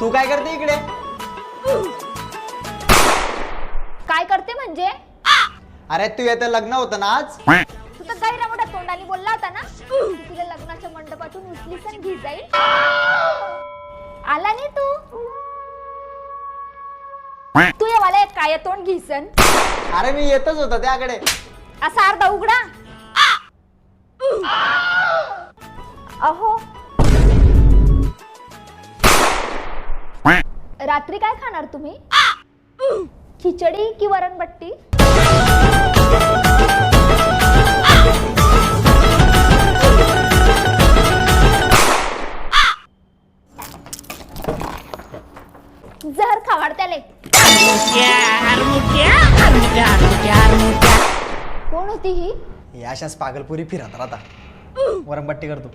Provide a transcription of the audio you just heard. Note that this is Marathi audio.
तू काय करते इकडे? काय करते म्हणजे? अरे तू येतं लग्न होतं ना आज? तू तर गैरा मोठ्या तोंडाने बोलला होता ना तुला लग्नाच्या मंडपातून उचलीस आणि घी जाईल. आला नाही तू ये मला एक काय तोंड घिसन. अरे मी येतच होता त्याकडे. असा अर्धा उघडा. अहो रात्री काय खाणार तुम्ही? खिचडी की वरणबट्टी? जहर खावाड त्याले. कोण होती ही? ही अशाच पागलपुरी फिरत राहता. वरंबट्टी करतो.